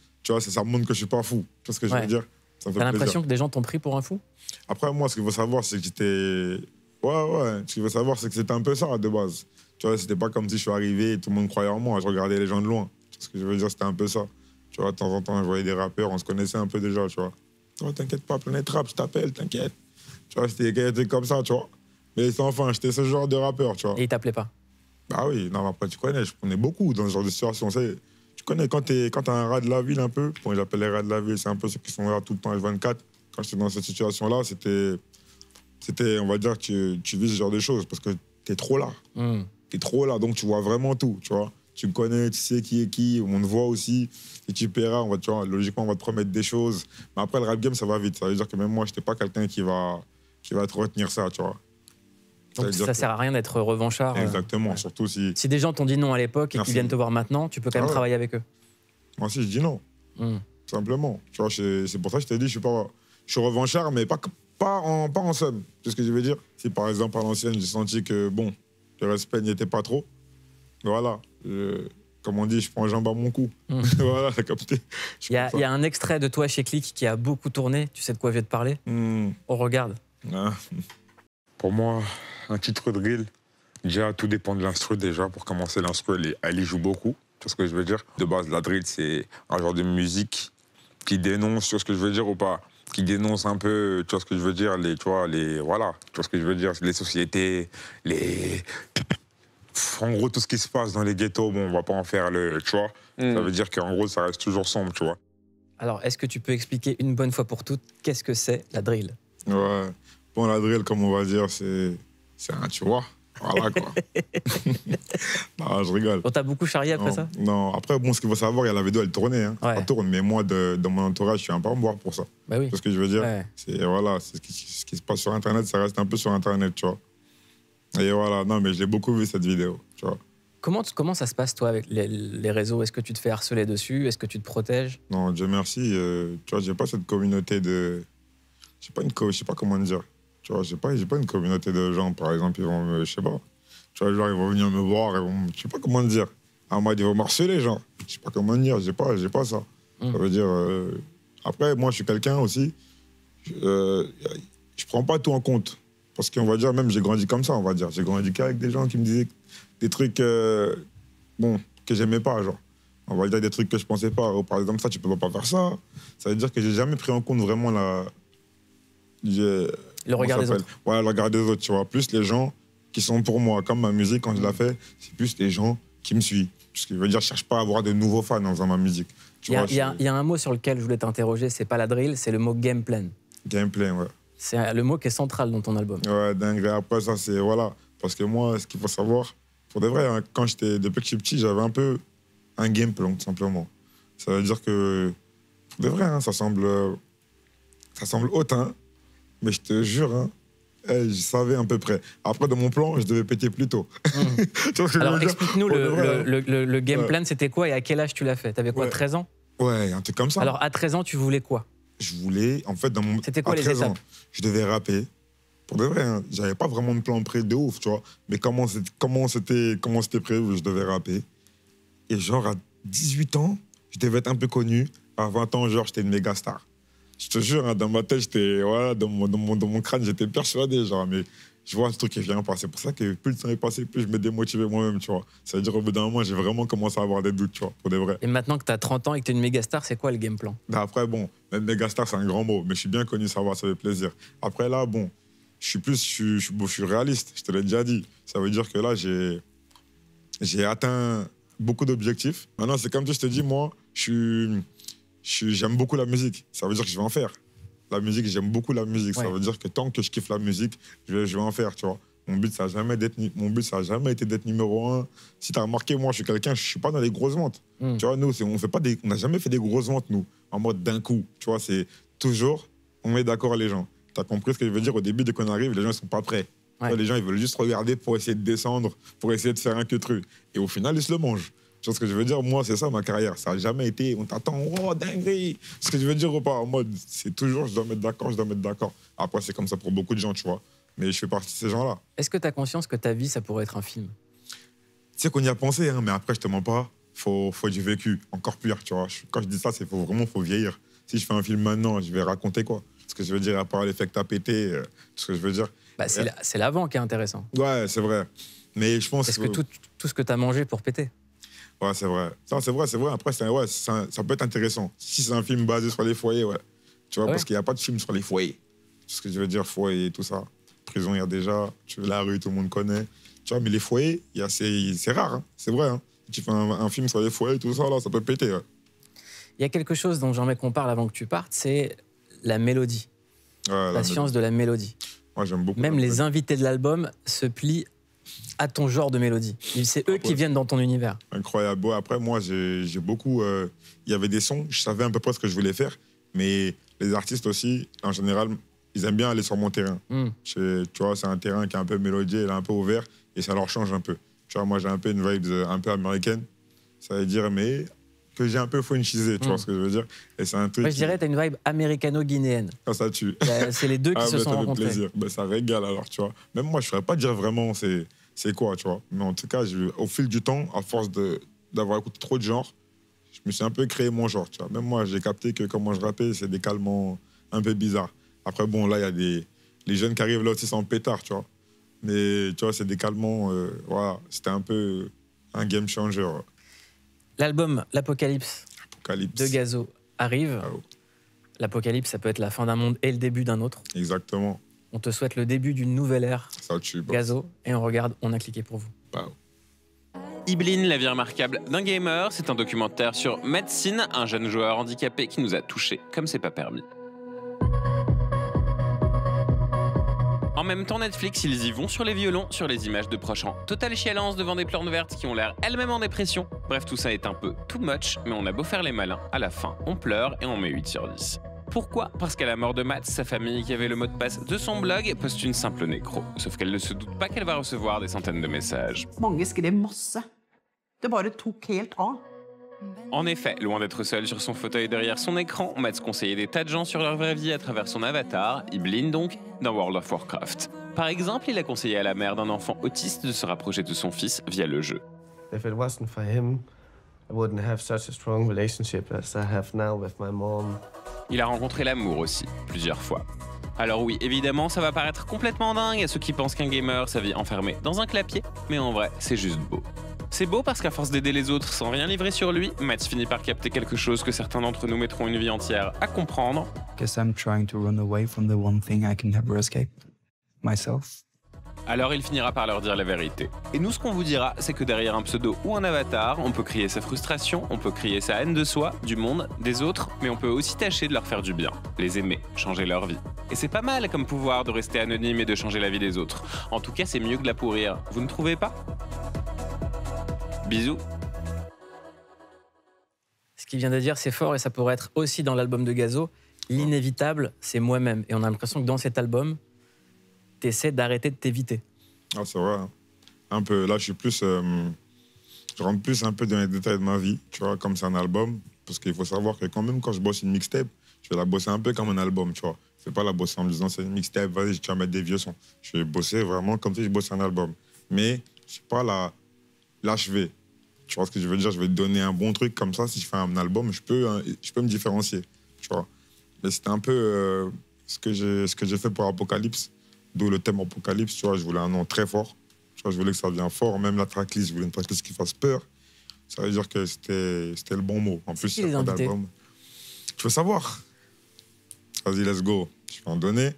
Speaker 2: que je suis pas fou. Tu vois ce que je veux dire? T'as
Speaker 1: l'impression que des gens t'ont pris pour un fou?
Speaker 2: Après, moi, ce qu'il faut savoir, c'est que j'étais. Ouais. Ce qu'il faut savoir, c'est que c'était un peu ça, de base. Tu vois, c'était pas comme si je suis arrivé et tout le monde croyait en moi. Je regardais les gens de loin. Tu vois ce que je veux dire? C'était un peu ça. Tu vois, de temps en temps, je voyais des rappeurs, on se connaissait un peu déjà, tu vois. Oh, t'inquiète pas, Planète Rap, je t'appelle, t'inquiète. Tu vois, c'était des trucs comme ça, tu vois. Mais enfin, j'étais ce genre de rappeur, tu vois.
Speaker 1: Et il t'appelait pas?
Speaker 2: Bah oui, non, mais après, tu connais, je prenais beaucoup dans ce genre de situation. Tu connais, quand t'as un rat de la ville un peu, bon, ils appellent les rats de la ville, c'est un peu ceux qui sont là tout le temps H24. Quand j'étais dans cette situation-là, c'était, on va dire, que tu vis ce genre de choses parce que t'es trop là. T'es trop là, donc tu vois vraiment tout, tu vois. Tu me connais, tu sais qui est qui, on te voit aussi, et tu paieras, tu vois, logiquement, on va te promettre des choses. Mais après, le rap game, ça va vite. Ça veut dire que même moi, j'étais pas quelqu'un qui va te retenir ça, tu vois.
Speaker 1: Donc ça sert à rien d'être revanchard.
Speaker 2: Exactement, surtout si...
Speaker 1: Si des gens t'ont dit non à l'époque et qu'ils viennent te voir maintenant, tu peux quand même travailler avec eux.
Speaker 2: Moi aussi, je dis non. Simplement. Tu vois, c'est pour ça que je t'ai dit, je suis revanchard, mais pas en somme. Tu sais ce que je veux dire? Si par exemple, à l'ancienne, j'ai senti que, bon, le respect n'y était pas trop, voilà. Comme on dit, je prends jambe à mon cou. Voilà, t'as capté.
Speaker 1: Il y a un extrait de toi chez Click qui a beaucoup tourné. Tu sais de quoi je vais te parler? On regarde.
Speaker 2: Pour moi, un titre drill, déjà, tout dépend de l'instru déjà. Pour commencer, l'instru, elle y joue beaucoup. Tu vois ce que je veux dire? De base, la drill, c'est un genre de musique qui dénonce, tu vois ce que je veux dire ou pas? Qui dénonce un peu, tu vois ce que je veux dire, voilà, tu vois ce que je veux dire, les sociétés, en gros, tout ce qui se passe dans les ghettos, bon, on va pas en faire tu vois. Ça veut dire qu'en gros, ça reste toujours sombre, tu vois.
Speaker 1: Alors, est-ce que tu peux expliquer une bonne fois pour toutes qu'est-ce que c'est la drill?
Speaker 2: Ouais. Bon, la drill, comme on va dire, c'est un, tu vois. Voilà, quoi. Non, je rigole.
Speaker 1: On t'a beaucoup charrié après ça?
Speaker 2: Non, après, bon, ce qu'il faut savoir, il y a la vidéo, elle tournait. Hein.
Speaker 1: Ouais.
Speaker 2: Elle tourne, mais moi, dans mon entourage, je suis un peu en boire pour ça.
Speaker 1: Bah oui.
Speaker 2: C'est ce que je veux dire.
Speaker 1: Ouais.
Speaker 2: Voilà, ce qui se passe sur Internet, ça reste un peu sur Internet, tu vois. Et voilà, non, mais j'ai beaucoup vu cette vidéo, tu vois.
Speaker 1: Comment ça se passe, toi, avec les réseaux? Est-ce que tu te fais harceler dessus? Est-ce que tu te protèges?
Speaker 2: Non, Dieu merci, tu vois, j'ai pas cette communauté de... je sais pas comment dire. Tu vois, j'ai pas une communauté de gens, par exemple, ils vont me... Je sais pas. Tu vois, genre, ils vont venir me voir, je sais pas comment dire. En mode, ils vont m'harceler, genre. Je sais pas comment dire, j'ai pas ça. Ça veut dire... Après, moi, je suis quelqu'un aussi, je prends pas tout en compte. Parce qu'on va dire, même j'ai grandi comme ça, on va dire. J'ai grandi qu'avec des gens qui me disaient des trucs bon, que j'aimais pas, genre. On va dire des trucs que je pensais pas. Par exemple, ça, tu peux pas faire ça. Ça veut dire que j'ai jamais pris en compte vraiment
Speaker 1: le regard des autres.
Speaker 2: Ouais, le regard des autres, tu vois. Plus les gens qui sont pour moi. Comme ma musique, quand je la fais, c'est plus les gens qui me suivent. Ce qui veut dire, je cherche pas à avoir de nouveaux fans dans ma musique.
Speaker 1: Il y a un mot sur lequel je voulais t'interroger, c'est pas la drill, c'est le mot game plan.
Speaker 2: Game plan, ouais.
Speaker 1: C'est le mot qui est central dans ton album.
Speaker 2: Ouais, dingue. Après, ça, c'est... Voilà. Parce que moi, ce qu'il faut savoir, pour de vrai, hein, depuis que je suis petit, j'avais un peu un game plan, tout simplement. Ça veut dire que... Pour de vrai, hein, ça semble hautain, mais je te jure, hein, Je savais à peu près. Après, dans mon plan, je devais péter plus tôt.
Speaker 1: Alors, explique-nous, le game plan, c'était quoi et à quel âge tu l'as fait? T'avais quoi, 13 ans?
Speaker 2: Ouais, un truc comme ça.
Speaker 1: Alors, à 13 ans, tu voulais quoi?
Speaker 2: Je voulais, en fait,
Speaker 1: C'était quoi
Speaker 2: à 13
Speaker 1: les étapes?
Speaker 2: ans, je devais rapper. Pour de vrai, hein, j'avais pas vraiment de plan prêt de ouf, tu vois. Mais comment c'était prévu, je devais rapper. Et genre, à 18 ans, je devais être un peu connu. À 20 ans, genre, j'étais une méga star. Je te jure, hein, dans ma tête, dans mon crâne, j'étais persuadé, genre, mais je vois ce truc qui vient pas. C'est pour ça que plus le temps est passé, plus je me démotivais moi-même, tu vois. Ça veut dire, au bout d'un moment, j'ai vraiment commencé à avoir des doutes, tu vois, pour de vrai.
Speaker 1: Et maintenant que tu as 30 ans et que tu es une méga star, c'est quoi le game plan?
Speaker 2: Après, bon, même méga star, c'est un grand mot, mais je suis bien connu, ça va, ça fait plaisir. Après, là, bon, je suis réaliste, je te l'ai déjà dit. Ça veut dire que là, j'ai atteint beaucoup d'objectifs. Maintenant, c'est comme si je te dis, moi, j'aime beaucoup la musique. Ça veut dire que je vais en faire. La musique, j'aime beaucoup la musique. Ouais. Ça veut dire que tant que je kiffe la musique, je vais en faire, tu vois. Mon but, ça n'a jamais été d'être numéro 1. Si tu as remarqué, moi, je suis pas dans les grosses ventes. Tu vois, nous, on n'a jamais fait des grosses ventes, nous, en mode d'un coup. Tu vois, c'est toujours, on met d'accord les gens. Tu as compris ce que je veux dire? Au début, dès qu'on arrive, les gens ne sont pas prêts. Ouais. Les gens, ils veulent juste regarder pour essayer de descendre, pour essayer de faire un que truc. Et au final, ils se le mangent. Tu vois ce que je veux dire? Moi, c'est ça ma carrière. Ça n'a jamais été, on t'attend, oh, dinguerie. Ce que je veux dire ou pas, en mode, c'est toujours, je dois mettre d'accord. Après, c'est comme ça pour beaucoup de gens, tu vois. Mais je fais partie de ces gens-là.
Speaker 1: Est-ce que tu as conscience que ta vie, ça pourrait être un film?
Speaker 2: Tu sais qu'on y a pensé, hein, mais après, je te mens pas, faut du vécu, encore pire, tu vois. Quand je dis ça, c'est faut vieillir. Si je fais un film maintenant, je vais raconter quoi? Ce que je veux dire, à part l'effet que t'as pété, ce que je veux dire.
Speaker 1: Bah, c'est l'avant qui est intéressant.
Speaker 2: Ouais, c'est vrai. Mais je pense
Speaker 1: que tout ce que t'as mangé pour péter.
Speaker 2: Ouais, c'est vrai. Ça, c'est vrai. Après, ça peut être intéressant. Si c'est un film basé sur les foyers, ouais. Tu vois, parce qu'il n'y a pas de film sur les foyers. C'est ce que je veux dire, foyer et tout ça. Prison, il y a déjà. La rue, tout le monde connaît. Tu vois, mais les foyers, c'est rare. Hein. C'est vrai. Hein. Tu fais un film sur les foyers, tout ça, là, ça peut péter. Ouais.
Speaker 1: Il y a quelque chose dont j'aimerais qu'on parle avant que tu partes, c'est la mélodie.
Speaker 2: Ouais,
Speaker 1: la science de la mélodie.
Speaker 2: Moi, j'aime beaucoup.
Speaker 1: Même les invités de l'album se plient à ton genre de mélodie. C'est eux qui viennent dans ton univers.
Speaker 2: Incroyable. Bon, après, moi, j'ai beaucoup... Il y avait des sons, je savais à peu près ce que je voulais faire, mais les artistes aussi, en général, ils aiment bien aller sur mon terrain. Tu vois, c'est un terrain qui est un peu mélodieux, il est un peu ouvert, et ça leur change un peu. Tu vois, moi, j'ai un peu une vibe un peu américaine. Ça veut dire, mais que j'ai un peu franchisé, tu vois ce que je veux dire. Et c'est un truc...
Speaker 1: Moi, je dirais, tu as une vibe américano-guinéenne.
Speaker 2: Ça tue.
Speaker 1: C'est les deux qui se sont rencontrés.
Speaker 2: Plaisir. Ben, ça régale, alors, tu vois. Même moi, je ne saurais pas dire vraiment c'est quoi, tu vois. Mais en tout cas, au fil du temps, à force d'avoir écouté trop de genres, je me suis un peu créé mon genre, tu vois. Même moi, j'ai capté que comment je rappais, c'est des calmants un peu bizarres. Après, bon, là, il y a les jeunes qui arrivent là aussi sans pétard, tu vois. Mais, tu vois, c'est des calmants, voilà. C'était un peu un game changer.
Speaker 1: L'album L'Apocalypse de Gazo arrive.
Speaker 2: Ah, oh.
Speaker 1: L'Apocalypse, ça peut être la fin d'un monde et le début d'un autre.
Speaker 2: Exactement.
Speaker 1: On te souhaite le début d'une nouvelle ère,
Speaker 2: ça tue,
Speaker 1: Gazo, et on regarde, on a cliqué pour vous.
Speaker 2: Wow.
Speaker 6: Ibline, la vie remarquable d'un gamer, c'est un documentaire sur Medicine, un jeune joueur handicapé qui nous a touchés comme c'est pas permis. En même temps, Netflix, ils y vont sur les violons, sur les images de proches en totale chialance devant des plantes vertes qui ont l'air elles-mêmes en dépression. Bref, tout ça est un peu too much, mais on a beau faire les malins, à la fin, on pleure et on met 8 sur 10. Pourquoi? Parce qu'à la mort de Matt, sa famille, qui avait le mot de passe de son blog, poste une simple nécro. Sauf qu'elle ne se doute pas qu'elle va recevoir des centaines de messages.
Speaker 7: Mange skrev masse. Det bare tok helt av.
Speaker 6: En effet, loin d'être seul sur son fauteuil derrière son écran, Matt conseillait des tas de gens sur leur vraie vie à travers son avatar, Ibline donc, dans World of Warcraft. Par exemple, il a conseillé à la mère d'un enfant autiste de se rapprocher de son fils via le jeu.
Speaker 8: If it wasn't for him, I wouldn't have such a strong relationship as I have now with my mom.
Speaker 6: Il a rencontré l'amour aussi, plusieurs fois. Alors oui, évidemment, ça va paraître complètement dingue à ceux qui pensent qu'un gamer, sa vie enfermée dans un clapier, mais en vrai, c'est juste beau. C'est beau parce qu'à force d'aider les autres sans rien livrer sur lui, Matt finit par capter quelque chose que certains d'entre nous mettront une vie entière à comprendre.
Speaker 9: Guess I'm trying to run away from the one thing I can never escape, myself.
Speaker 6: Alors il finira par leur dire la vérité. Et nous, ce qu'on vous dira, c'est que derrière un pseudo ou un avatar, on peut crier sa frustration, on peut crier sa haine de soi, du monde, des autres, mais on peut aussi tâcher de leur faire du bien, les aimer, changer leur vie. Et c'est pas mal comme pouvoir de rester anonyme et de changer la vie des autres. En tout cas, c'est mieux que de la pourrir. Vous ne trouvez pas? Bisous.
Speaker 1: Ce qu'il vient de dire, c'est fort et ça pourrait être aussi dans l'album de Gazo. L'inévitable, c'est moi-même. Et on a l'impression que dans cet album, tu essaies d'arrêter de t'éviter.
Speaker 2: Ah, c'est vrai. Hein. Un peu. Là, je suis plus. Je rentre plus un peu dans les détails de ma vie, tu vois, comme c'est un album. Parce qu'il faut savoir que quand même, quand je bosse une mixtape, je vais la bosser un peu comme un album, tu vois. Je vais pas la bosser en me disant c'est une mixtape, vas-y, tu vas mettre des vieux sons. Je vais bosser vraiment comme si je bossais un album. Mais je suis pas l'achever. Tu vois ce que je veux dire? Je vais te donner un bon truc comme ça. Si je fais un album, je peux me différencier, tu vois. Mais c'était un peu ce que j'ai fait pour Apocalypse, d'où le thème Apocalypse, tu vois. Je voulais un nom très fort. Tu vois, je voulais que ça vienne fort. Même la tracklist, je voulais une tracklist qui fasse peur. Ça veut dire que c'était le bon mot. En plus, il n'y a pas d'album. Tu veux savoir? Vas-y, let's go. Je vais en donner.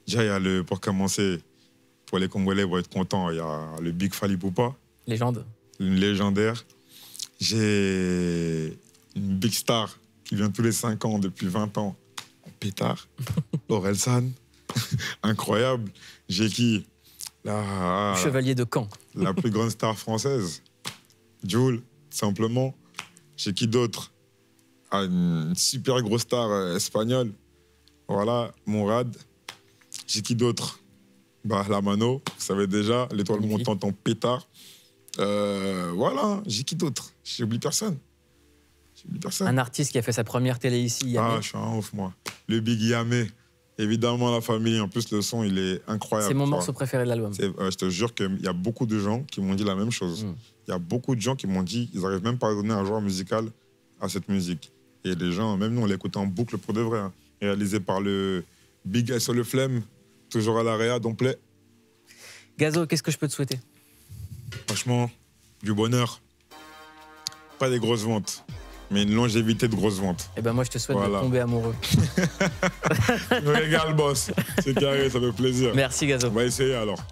Speaker 2: Déjà, il y a pour commencer, pour les Congolais vont être contents, il y a le Big Fally Poupa.
Speaker 1: Légende.
Speaker 2: Une légendaire. J'ai une big star qui vient tous les 5 ans, depuis 20 ans, en pétard. Orelsan. Incroyable. J'ai qui?
Speaker 1: Chevalier de Caen.
Speaker 2: La plus grande star française. Jul, simplement. J'ai qui d'autre? Une super grosse star espagnole. Voilà, Mourad. J'ai qui d'autre? La Mano, vous savez déjà, l'étoile montante en pétard. Voilà, j'ai qui d'autre? J'ai oublié personne.
Speaker 1: Un artiste qui a fait sa première télé ici, Yamé.
Speaker 2: Ah, je suis un ouf, moi. Le Big Yamé. Évidemment, la famille. En plus, le son, il est incroyable.
Speaker 1: C'est mon morceau préféré de l'album.
Speaker 2: Je te jure qu'il y a beaucoup de gens qui m'ont dit la même chose. Il y a beaucoup de gens qui m'ont dit qu'ils n'arrivent même pas à donner un genre musical à cette musique. Et les gens, même nous, on l'écoute en boucle pour de vrai. Hein. Réalisé par le Big S le Flemme, toujours à l'AREA, donc play.
Speaker 1: Gazo, qu'est-ce que je peux te souhaiter?
Speaker 2: Franchement, du bonheur. Pas des grosses ventes, mais une longévité de grosses ventes.
Speaker 1: Et ben moi, je te souhaite de tomber amoureux.
Speaker 2: Je me régale, boss. C'est carré, ça fait plaisir.
Speaker 1: Merci, Gazo.
Speaker 2: On va essayer alors.